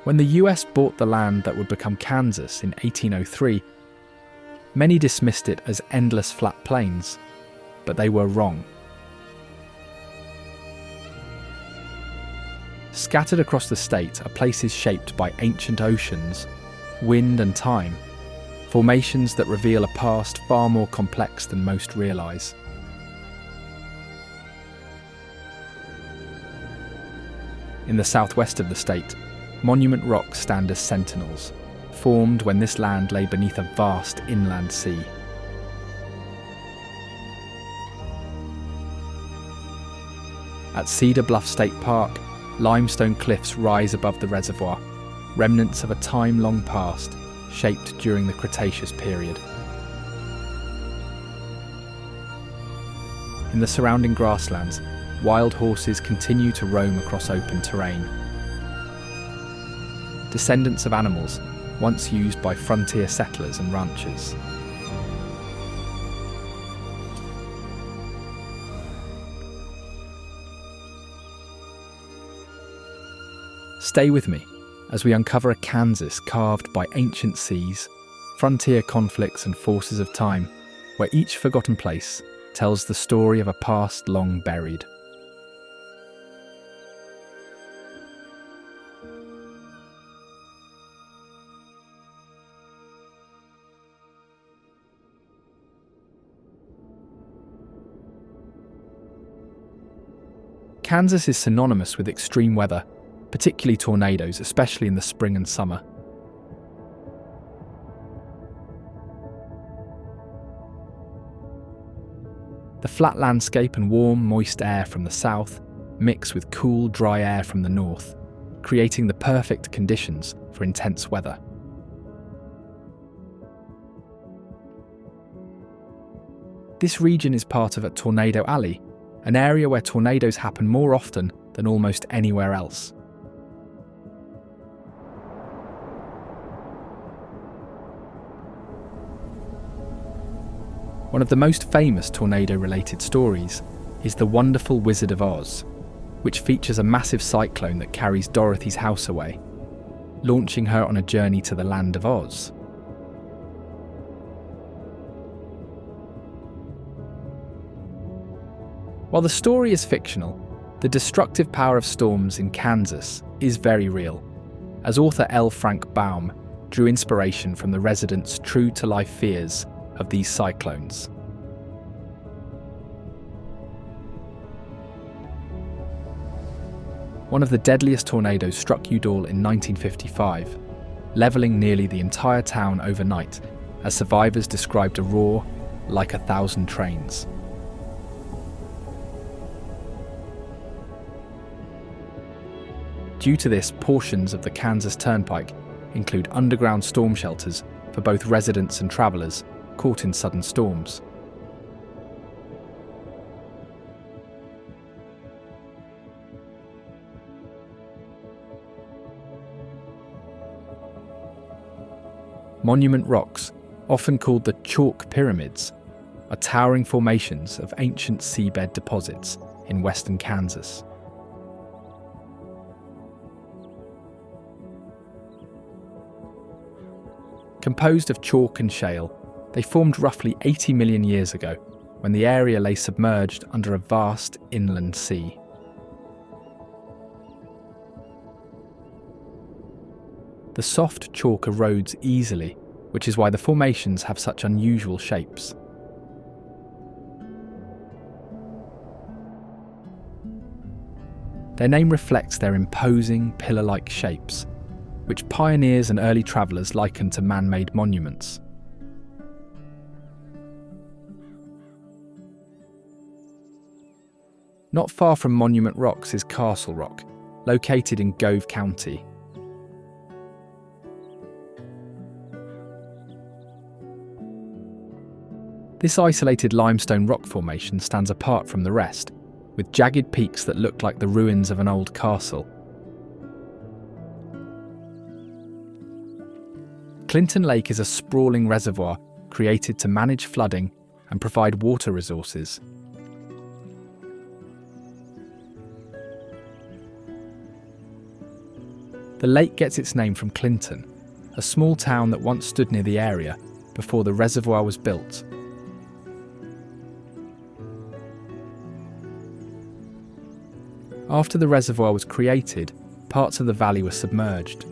When the US bought the land that would become Kansas in 1803, many dismissed it as endless flat plains, but they were wrong. Scattered across the state are places shaped by ancient oceans, wind and time, formations that reveal a past far more complex than most realise. In the southwest of the state, monument rocks stand as sentinels, formed when this land lay beneath a vast inland sea. At Cedar Bluff State Park, limestone cliffs rise above the reservoir, remnants of a time long past, shaped during the Cretaceous period. In the surrounding grasslands, wild horses continue to roam across open terrain. Descendants of animals once used by frontier settlers and ranchers. Stay with me as we uncover a Kansas carved by ancient seas, frontier conflicts and forces of time, where each forgotten place tells the story of a past long buried. Kansas is synonymous with extreme weather, particularly tornadoes, especially in the spring and summer. The flat landscape and warm, moist air from the south mix with cool, dry air from the north, creating the perfect conditions for intense weather. This region is part of a tornado alley, an area where tornadoes happen more often than almost anywhere else. One of the most famous tornado-related stories is The Wonderful Wizard of Oz, which features a massive cyclone that carries Dorothy's house away, launching her on a journey to the land of Oz. While the story is fictional, the destructive power of storms in Kansas is very real, as author L. Frank Baum drew inspiration from the residents' true-to-life fears of these cyclones. One of the deadliest tornadoes struck Udall in 1955, levelling nearly the entire town overnight, as survivors described a roar like 1,000 trains. Due to this, portions of the Kansas Turnpike include underground storm shelters for both residents and travellers caught in sudden storms. Monument rocks, often called the chalk pyramids, are towering formations of ancient seabed deposits in western Kansas. Composed of chalk and shale, they formed roughly 80 million years ago, when the area lay submerged under a vast inland sea. The soft chalk erodes easily, which is why the formations have such unusual shapes. Their name reflects their imposing, pillar-like shapes, which pioneers and early travellers likened to man-made monuments. Not far from Monument Rocks is Castle Rock, located in Gove County. This isolated limestone rock formation stands apart from the rest, with jagged peaks that look like the ruins of an old castle. Clinton Lake is a sprawling reservoir created to manage flooding and provide water resources. The lake gets its name from Clinton, a small town that once stood near the area before the reservoir was built. After the reservoir was created, parts of the valley were submerged.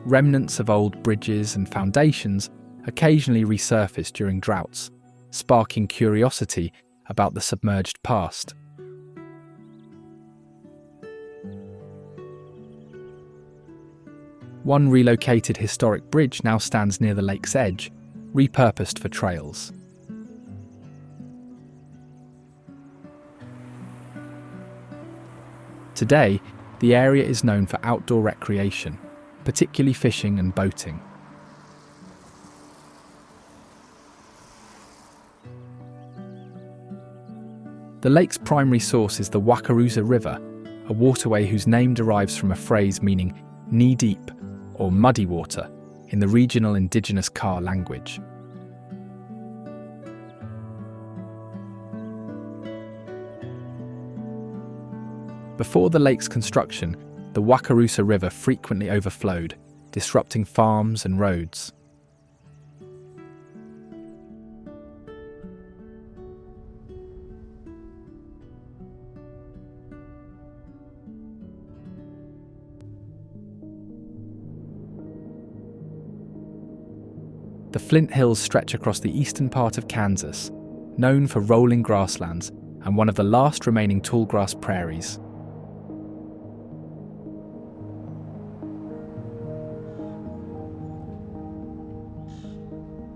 Remnants of old bridges and foundations occasionally resurface during droughts, sparking curiosity about the submerged past. One relocated historic bridge now stands near the lake's edge, repurposed for trails. Today, the area is known for outdoor recreation, particularly fishing and boating. The lake's primary source is the Waterways River, a waterway whose name derives from a phrase meaning knee-deep or muddy water in the regional indigenous Ka language. Before the lake's construction, the Waterways River frequently overflowed, disrupting farms and roads. The Flint Hills stretch across the eastern part of Kansas, known for rolling grasslands and one of the last remaining tallgrass prairies.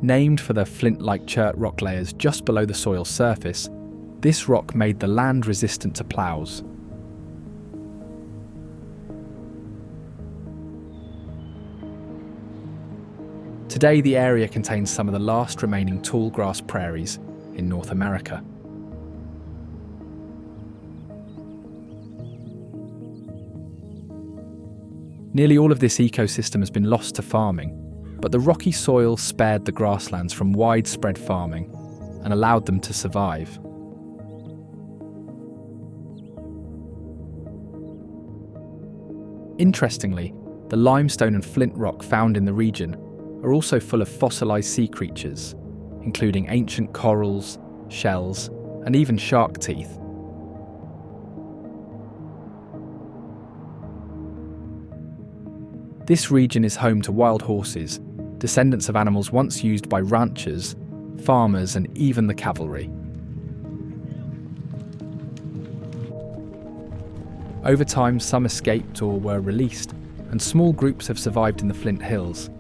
Named for the flint-like chert rock layers just below the soil's surface, this rock made the land resistant to ploughs. Today, the area contains some of the last remaining tallgrass prairies in North America. Nearly all of this ecosystem has been lost to farming, but the rocky soil spared the grasslands from widespread farming and allowed them to survive. Interestingly, the limestone and flint rock found in the region are also full of fossilized sea creatures, including ancient corals, shells, and even shark teeth. This region is home to wild horses, descendants of animals once used by ranchers, farmers, and even the cavalry. Over time, some escaped or were released, and small groups have survived in the Flint Hills.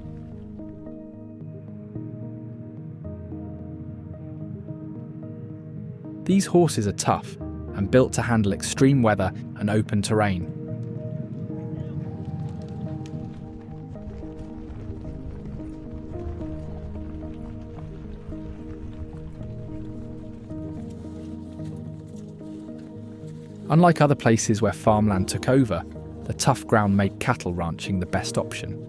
These horses are tough and built to handle extreme weather and open terrain. Unlike other places where farmland took over, the tough ground made cattle ranching the best option.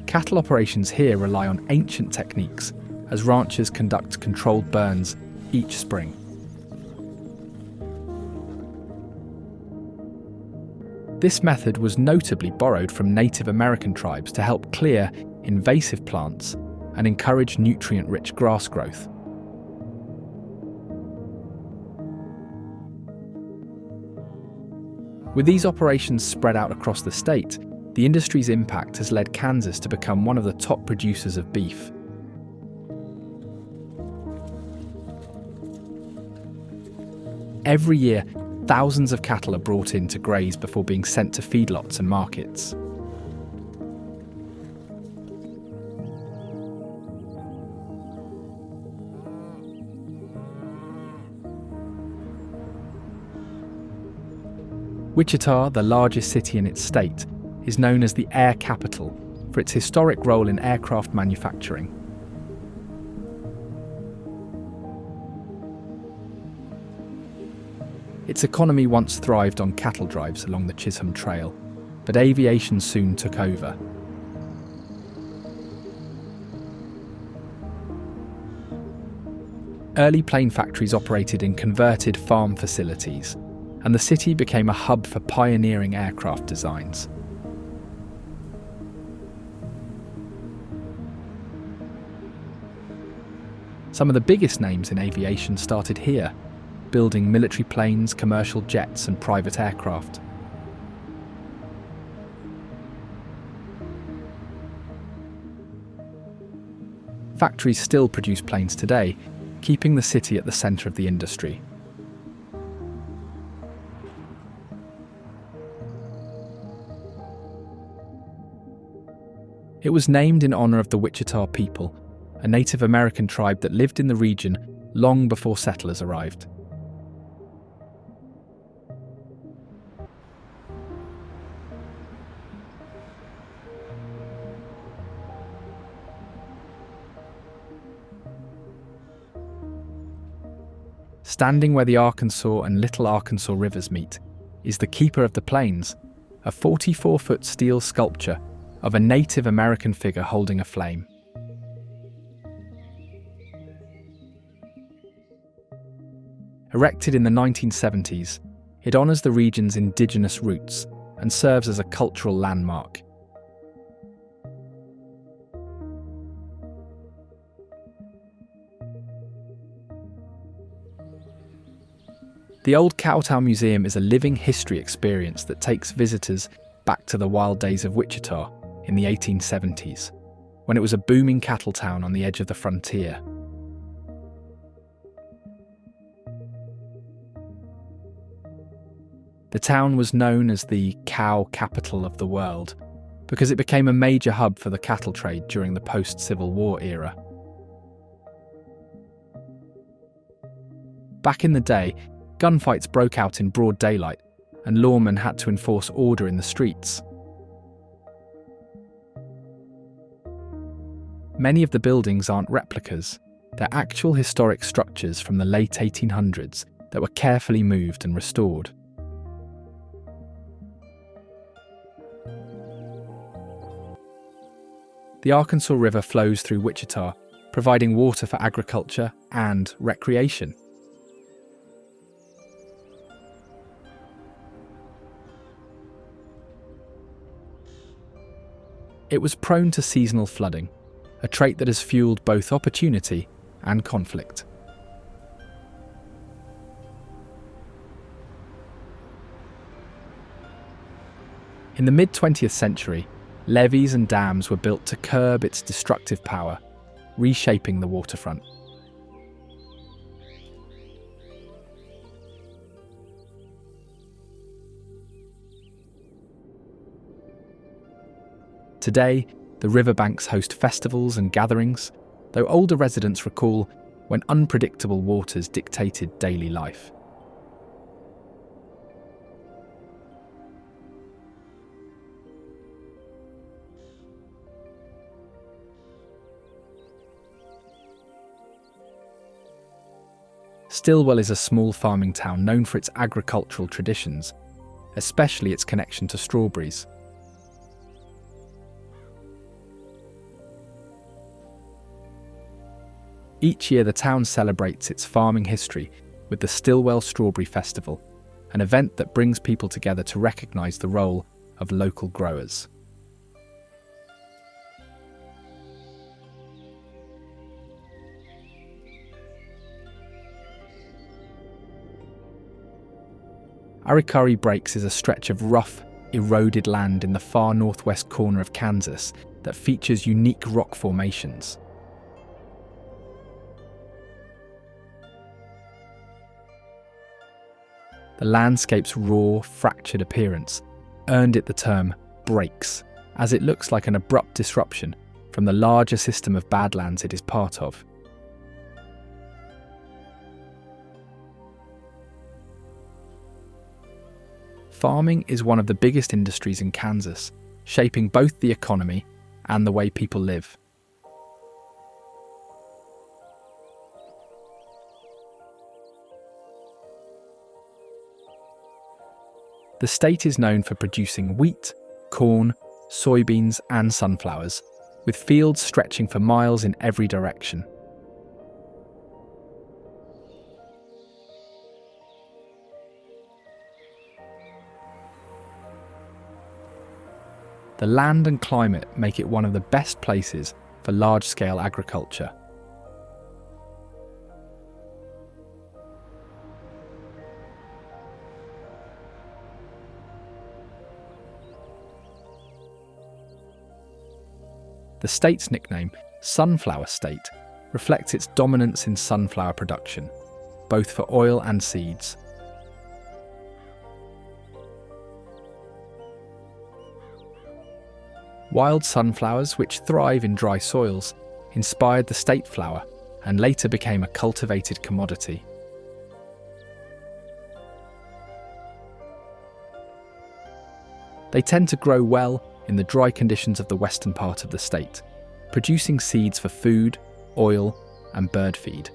Cattle operations here rely on ancient techniques as ranchers conduct controlled burns each spring. This method was notably borrowed from Native American tribes to help clear invasive plants and encourage nutrient-rich grass growth. With these operations spread out across the state, the industry's impact has led Kansas to become one of the top producers of beef. Every year, thousands of cattle are brought in to graze before being sent to feedlots and markets. Wichita, the largest city in its state, is known as the Air Capital for its historic role in aircraft manufacturing. Its economy once thrived on cattle drives along the Chisholm Trail, but aviation soon took over. Early plane factories operated in converted farm facilities, and the city became a hub for pioneering aircraft designs. Some of the biggest names in aviation started here, building military planes, commercial jets, and private aircraft. Factories still produce planes today, keeping the city at the centre of the industry. It was named in honour of the Wichita people, a Native American tribe that lived in the region long before settlers arrived. Standing where the Arkansas and Little Arkansas rivers meet is the Keeper of the Plains, a 44-foot steel sculpture of a Native American figure holding a flame. Erected in the 1970s, it honours the region's indigenous roots and serves as a cultural landmark. The Old Cowtown Museum is a living history experience that takes visitors back to the wild days of Wichita in the 1870s, when it was a booming cattle town on the edge of the frontier. The town was known as the cow capital of the world because it became a major hub for the cattle trade during the post-Civil War era. Back in the day, gunfights broke out in broad daylight, and lawmen had to enforce order in the streets. Many of the buildings aren't replicas, they're actual historic structures from the late 1800s that were carefully moved and restored. The Arkansas River flows through Wichita, providing water for agriculture and recreation. It was prone to seasonal flooding, a trait that has fueled both opportunity and conflict. In the mid-20th century, levees and dams were built to curb its destructive power, reshaping the waterfront. Today, the riverbanks host festivals and gatherings, though older residents recall when unpredictable waters dictated daily life. Stillwell is a small farming town known for its agricultural traditions, especially its connection to strawberries. Each year the town celebrates its farming history with the Stillwell Strawberry Festival, an event that brings people together to recognise the role of local growers. Arikaree Breaks is a stretch of rough, eroded land in the far northwest corner of Kansas that features unique rock formations. The landscape's raw, fractured appearance earned it the term breaks, as it looks like an abrupt disruption from the larger system of badlands it is part of. Farming is one of the biggest industries in Kansas, shaping both the economy and the way people live. The state is known for producing wheat, corn, soybeans and sunflowers, with fields stretching for miles in every direction. The land and climate make it one of the best places for large-scale agriculture. The state's nickname, Sunflower State, reflects its dominance in sunflower production, both for oil and seeds. Wild sunflowers, which thrive in dry soils, inspired the state flower and later became a cultivated commodity. They tend to grow well in the dry conditions of the western part of the state, producing seeds for food, oil, and bird feed.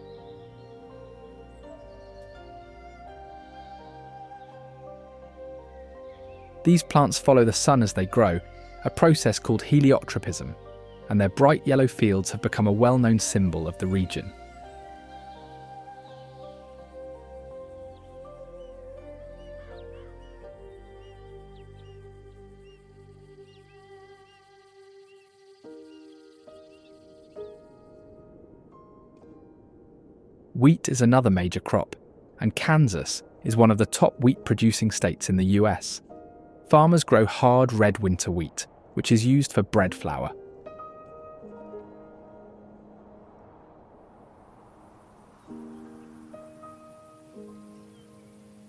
These plants follow the sun as they grow, a process called heliotropism, and their bright yellow fields have become a well-known symbol of the region. Wheat is another major crop, and Kansas is one of the top wheat-producing states in the US. Farmers grow hard red winter wheat, which is used for bread flour.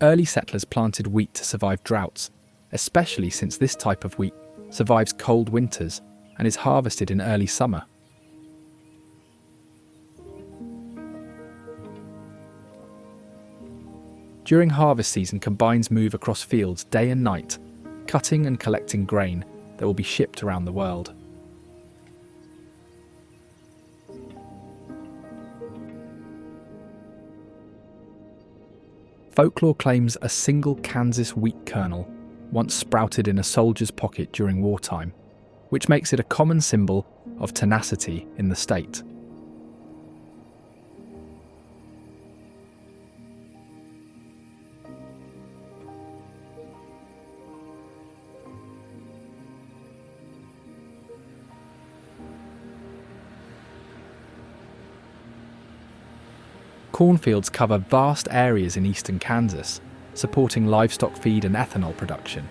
Early settlers planted wheat to survive droughts, especially since this type of wheat survives cold winters and is harvested in early summer. During harvest season, combines move across fields day and night, cutting and collecting grain that will be shipped around the world. Folklore claims a single Kansas wheat kernel once sprouted in a soldier's pocket during wartime, which makes it a common symbol of tenacity in the state. Cornfields cover vast areas in eastern Kansas, supporting livestock feed and ethanol production.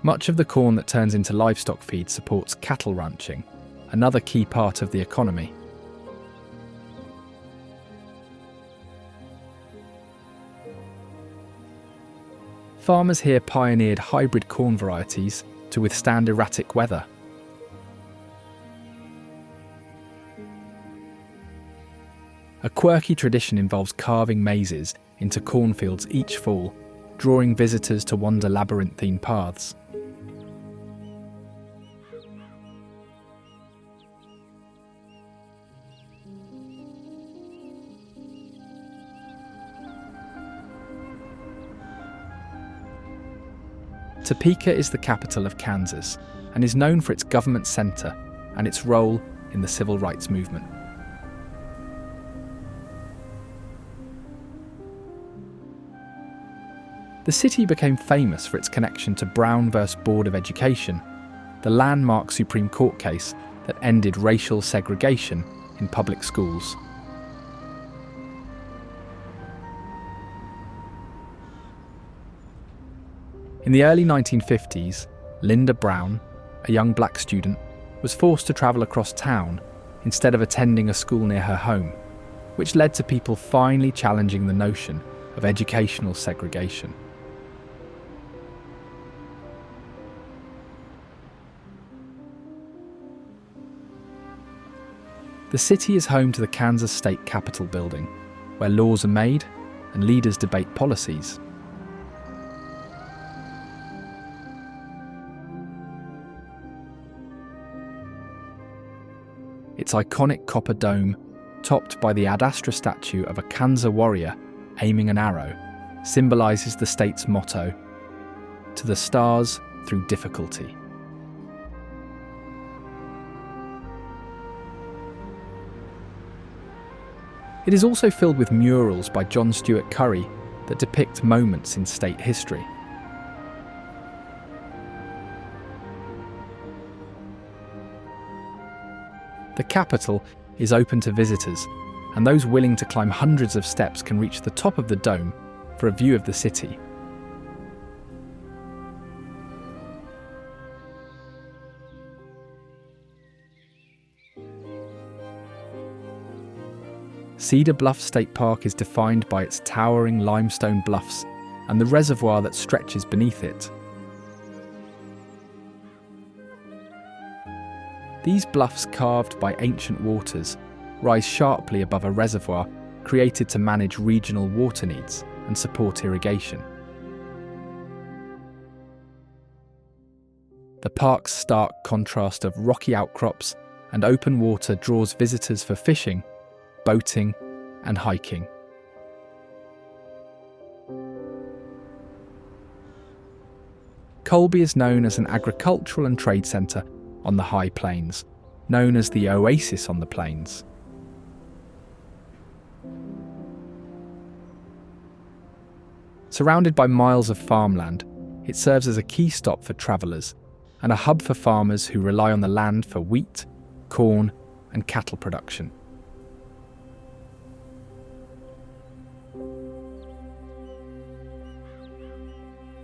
Much of the corn that turns into livestock feed supports cattle ranching, another key part of the economy. Farmers here pioneered hybrid corn varieties to withstand erratic weather. A quirky tradition involves carving mazes into cornfields each fall, drawing visitors to wander labyrinthine paths. Topeka is the capital of Kansas and is known for its government center and its role in the civil rights movement. The city became famous for its connection to Brown v. Board of Education, the landmark Supreme Court case that ended racial segregation in public schools. In the early 1950s, Linda Brown, a young black student, was forced to travel across town instead of attending a school near her home, which led to people finally challenging the notion of educational segregation. The city is home to the Kansas State Capitol building, where laws are made and leaders debate policies. Its iconic copper dome, topped by the ad astra statue of a Kansa warrior aiming an arrow, symbolises the state's motto, "To the stars through difficulty." It is also filled with murals by John Stuart Curry that depict moments in state history. The capital is open to visitors, and those willing to climb hundreds of steps can reach the top of the dome for a view of the city. Cedar Bluff State Park is defined by its towering limestone bluffs and the reservoir that stretches beneath it. These bluffs, carved by ancient waters, rise sharply above a reservoir created to manage regional water needs and support irrigation. The park's stark contrast of rocky outcrops and open water draws visitors for fishing, boating, and hiking. Colby is known as an agricultural and trade centre on the high plains, known as the Oasis on the Plains. Surrounded by miles of farmland, it serves as a key stop for travellers and a hub for farmers who rely on the land for wheat, corn, and cattle production.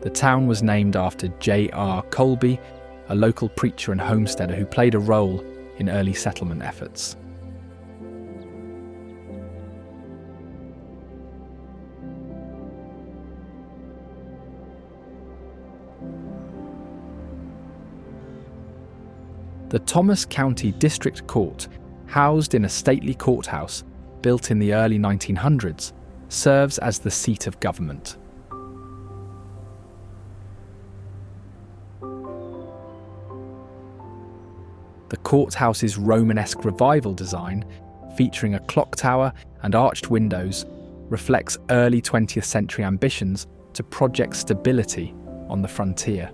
The town was named after J.R. Colby, a local preacher and homesteader who played a role in early settlement efforts. The Thomas County District Court, housed in a stately courthouse built in the early 1900s, serves as the seat of government. The courthouse's Romanesque revival design, featuring a clock tower and arched windows, reflects early 20th century ambitions to project stability on the frontier.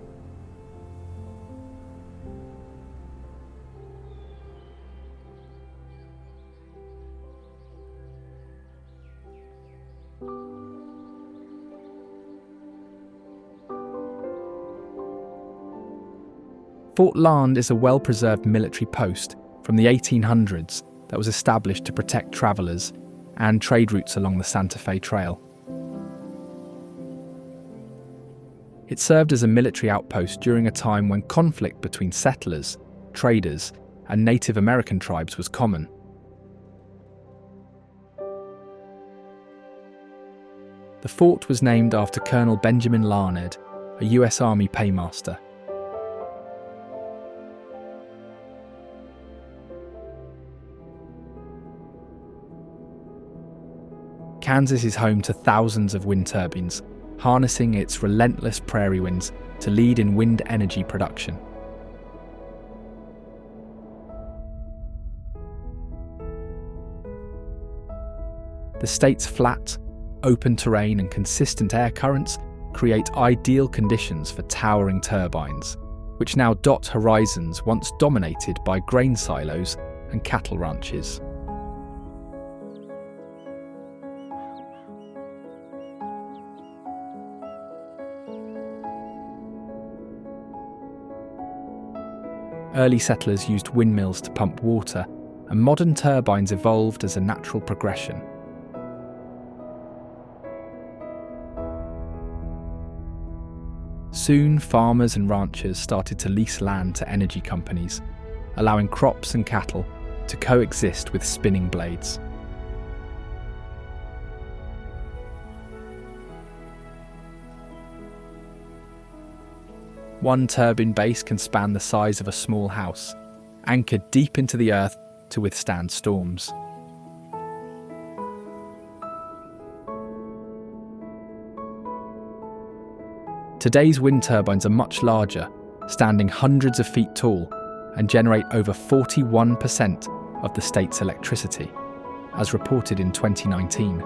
Fort Larned is a well-preserved military post from the 1800s that was established to protect travellers and trade routes along the Santa Fe Trail. It served as a military outpost during a time when conflict between settlers, traders, and Native American tribes was common. The fort was named after Colonel Benjamin Larned, a US Army paymaster. Kansas is home to thousands of wind turbines, harnessing its relentless prairie winds to lead in wind energy production. The state's flat, open terrain and consistent air currents create ideal conditions for towering turbines, which now dot horizons once dominated by grain silos and cattle ranches. Early settlers used windmills to pump water, and modern turbines evolved as a natural progression. Soon, farmers and ranchers started to lease land to energy companies, allowing crops and cattle to coexist with spinning blades. One turbine base can span the size of a small house, anchored deep into the earth to withstand storms. Today's wind turbines are much larger, standing hundreds of feet tall, and generate over 41% of the state's electricity. as reported in 2019.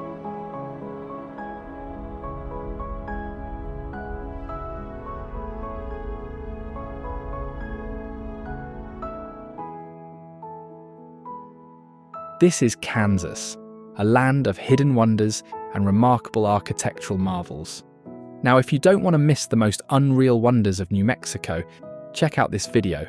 This is Kansas, a land of hidden wonders and remarkable architectural marvels. Now, if you don't want to miss the most unreal wonders of New Mexico, check out this video.